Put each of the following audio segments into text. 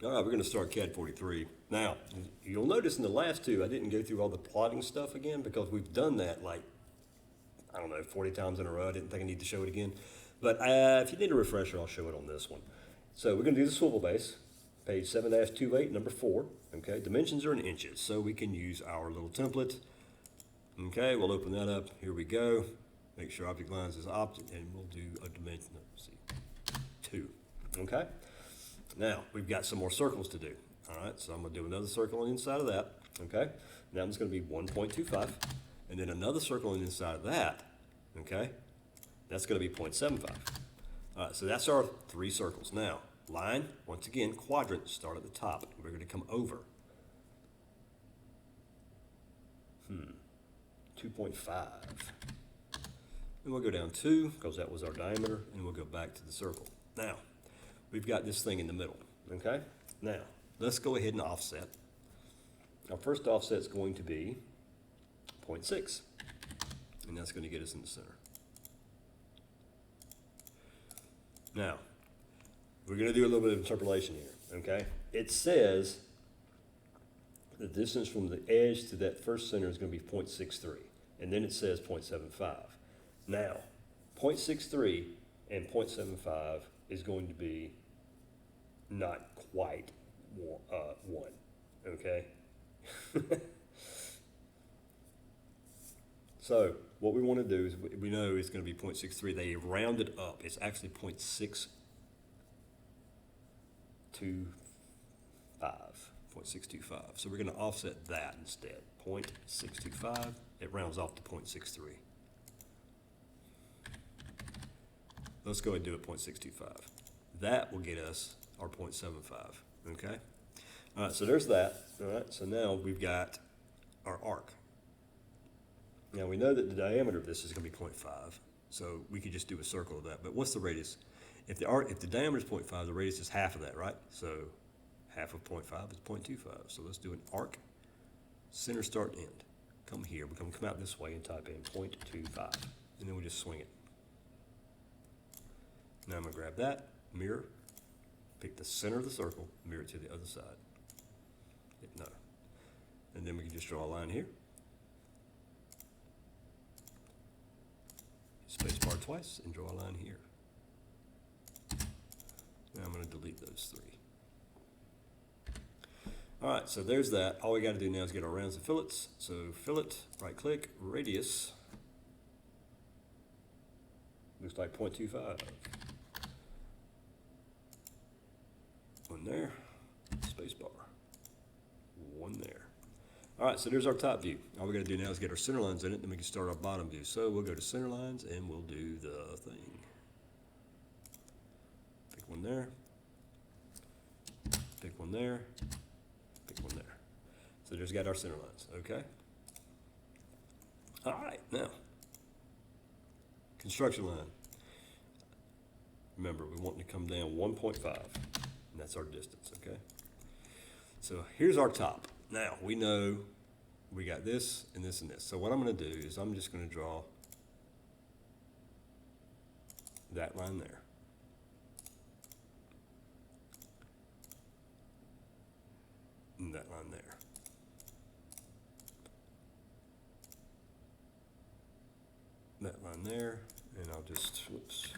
All right, we're going to start Cad43. Now, you'll notice in the last two, I didn't go through all the plotting stuff again because we've done that like, I don't know, 40 times in a row. I didn't think I need to show it again. But if you need a refresher, I'll show it on this one. So we're going to do the swivel base, page 7-28, number 4. Okay, dimensions are in inches, so we can use our little template. Okay, we'll open that up. Here we go. Make sure object lines is opted, and we'll do a dimension, let's see, 2. Okay? Now, we've got some more circles to do. All right, so I'm going to do another circle on the inside of that. Okay? Now it's going to be 1.25, and then another circle on the inside of that. Okay? That's going to be 0.75. All right, so that's our 3 circles. Now, line, once again, quadrant, start at the top. We're going to come over. 2.5. And we'll go down 2, because that was our diameter, and we'll go back to the circle. Now, we've got this thing in the middle, okay? Now, let's go ahead and offset. Our first offset is going to be 0.6, and that's going to get us in the center. Now, we're going to do a little bit of interpolation here, okay? It says the distance from the edge to that first center is going to be 0.63, and then it says 0.75. Now, 0.63 and 0.75 is going to be not quite 1, okay? So what we want to do is we know it's going to be 0.63. They rounded up. It's actually 0.625. 0.625. So we're going to offset that instead. 0.625. It rounds off to 0.63. Let's go ahead and do it 0.625. That will get us our 0.75. Okay? All right, so there's that. All right, so now we've got our arc. Now we know that the diameter of this is going to be 0.5, so we could just do a circle of that. But what's the radius? If the diameter is 0.5, the radius is half of that, right? So half of 0.5 is 0.25. So let's do an arc, center, start, end. Come here. We're going to come out this way and type in 0.25, and then we just swing it. Now I'm going to grab that, mirror, pick the center of the circle, mirror it to the other side. Hit no. And then we can just draw a line here. Space bar twice and draw a line here. Now I'm going to delete those 3. All right, so there's that. All we got to do now is get our rounds and fillets. So fillet, right click, radius. Looks like 0.25. 1 there, space bar, 1 there. All right, so there's our top view. All we got to do now is get our center lines in it, then we can start our bottom view. So we'll go to center lines and we'll do the thing. Pick 1 there, pick 1 there, pick 1 there. So there's got our center lines, okay? All right, now, construction line. Remember, we want to come down 1.5. And that's our distance, okay? So here's our top. Now, we know we got this and this and this. So what I'm going to do is I'm just going to draw that line there. And that line there. That line there, and I'll just, whoops.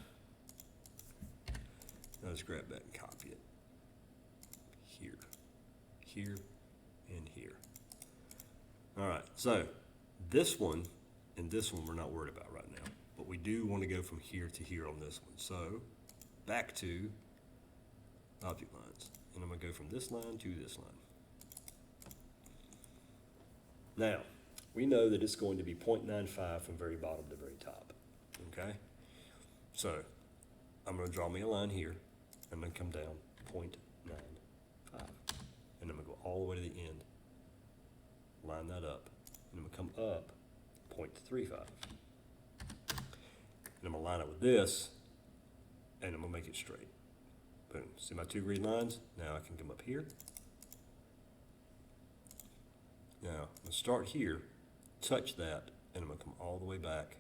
I'll just grab that and copy it. Here, here, and here. All right, so this one and this one we're not worried about right now, but we do want to go from here to here on this one. So back to object lines, and I'm going to go from this line to this line. Now, we know that it's going to be 0.95 from very bottom to very top, okay? So I'm going to draw me a line here. I'm going to come down 0.95. And I'm going to go all the way to the end. Line that up. And I'm going to come up 0.35. And I'm going to line it with this. And I'm going to make it straight. Boom. See my 2 green lines? Now I can come up here. Now, I'm going to start here, touch that, and I'm going to come all the way back.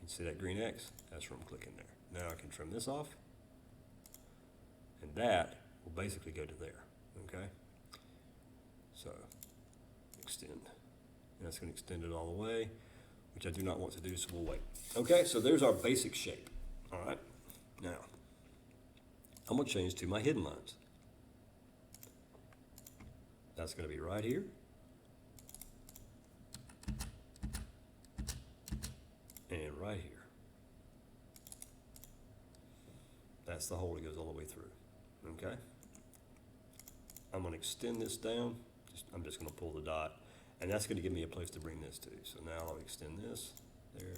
You see that green X? That's where I'm clicking there. Now I can trim this off. And that will basically go to there, okay? So, extend. And that's gonna extend it all the way, which I do not want to do, so we'll wait. Okay, so there's our basic shape, all right? Now, I'm gonna change to my hidden lines. That's gonna be right here. And right here. That's the hole that goes all the way through, okay? I'm gonna extend this down. I'm just gonna pull the dot, and that's gonna give me a place to bring this to. So now I'll extend this there.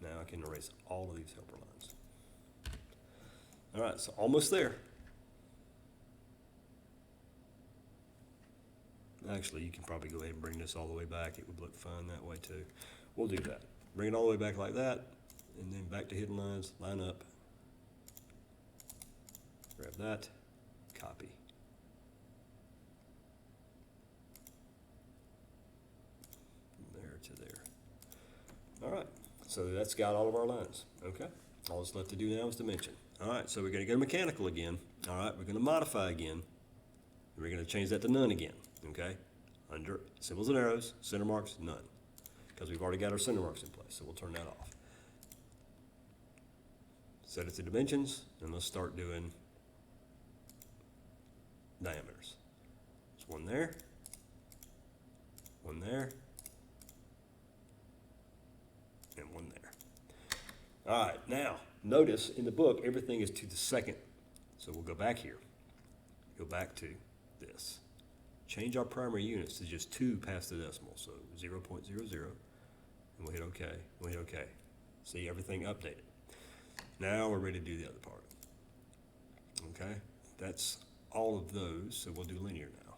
Now I can erase all of these helper lines. All right, so almost there. Actually, you can probably go ahead and bring this all the way back. It would look fine that way too. We'll do that. Bring it all the way back like that, and then back to hidden lines, line up. Grab that, copy. From there to there. All right, so that's got all of our lines, okay? All that's left to do now is dimension. All right, so we're gonna go mechanical again. All right, we're gonna modify again. We're gonna change that to none again, okay? Under symbols and arrows, center marks, none. Because we've already got our center marks in place, so we'll turn that off. Set it to dimensions, and let's start doing diameters. There's one there, and one there. All right, now, notice in the book, everything is to the second. So we'll go back here, go back to this. Change our primary units to just 2 past the decimal, so 0.00, and we'll hit OK, we'll hit OK. See, everything updated. Now we're ready to do the other part. Okay, that's all of those, so we'll do linear now.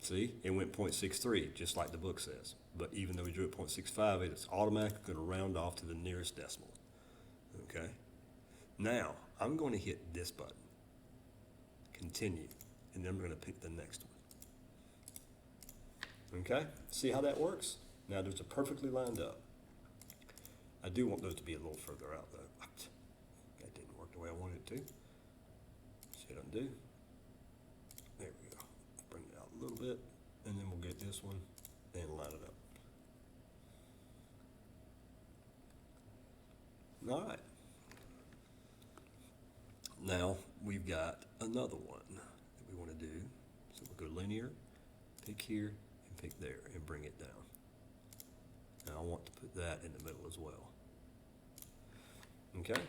See, it went 0.63, just like the book says. But even though we drew it 0.65, it's automatically going to round off to the nearest decimal. Okay, now I'm going to hit this button, continue, and then I'm going to pick the next one. Okay, see how that works? Now those are perfectly lined up. I do want those to be a little further out though. That didn't work the way I wanted it to. Hit undo. There we go. Bring it out a little bit, and then we'll get this one and line it up. All right. Now we've got another one that we want to do. So we'll go linear, pick here, and pick there, and bring it down. Now I want to put that in the middle as well. Okay,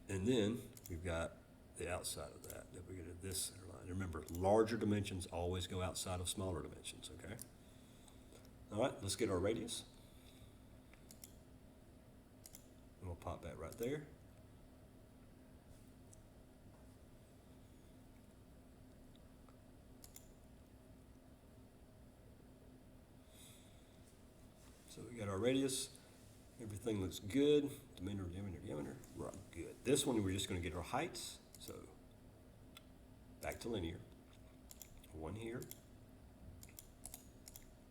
and then we've got the outside of that we're going to this center line. Remember, larger dimensions always go outside of smaller dimensions, okay? All right, let's get our radius. And we'll pop that right there. So we got our radius. Everything looks good. Diameter, right, good. This one, we're just going to get our heights. So back to linear. One here,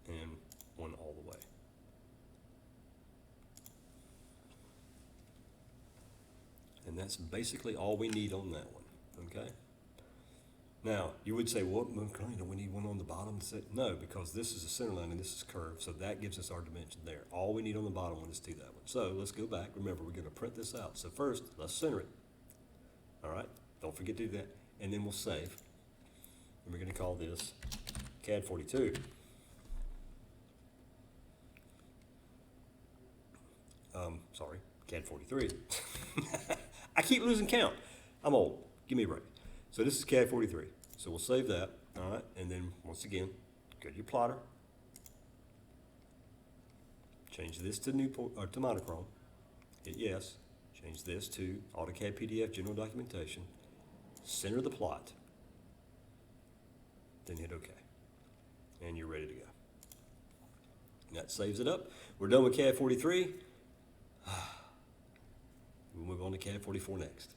and one all the way. And that's basically all we need on that one, okay? Now, you would say, well, don't we need one on the bottom? No, because this is a center line and this is curved, so that gives us our dimension there. All we need on the bottom one is to that one. So let's go back. Remember, we're going to print this out. So first, let's center it. All right? Don't forget to do that. And then we'll save. And we're going to call this Cad43. Sorry, Cad43. I keep losing count. I'm old. Give me a break. So this is Cad43. So we'll save that, all right? And then once again, go to your plotter. Change this to to monochrome. Hit yes. Change this to AutoCAD PDF General Documentation. Center the plot. Then hit OK. And you're ready to go. And that saves it up. We're done with Cad43. We'll move on to Cad44 next.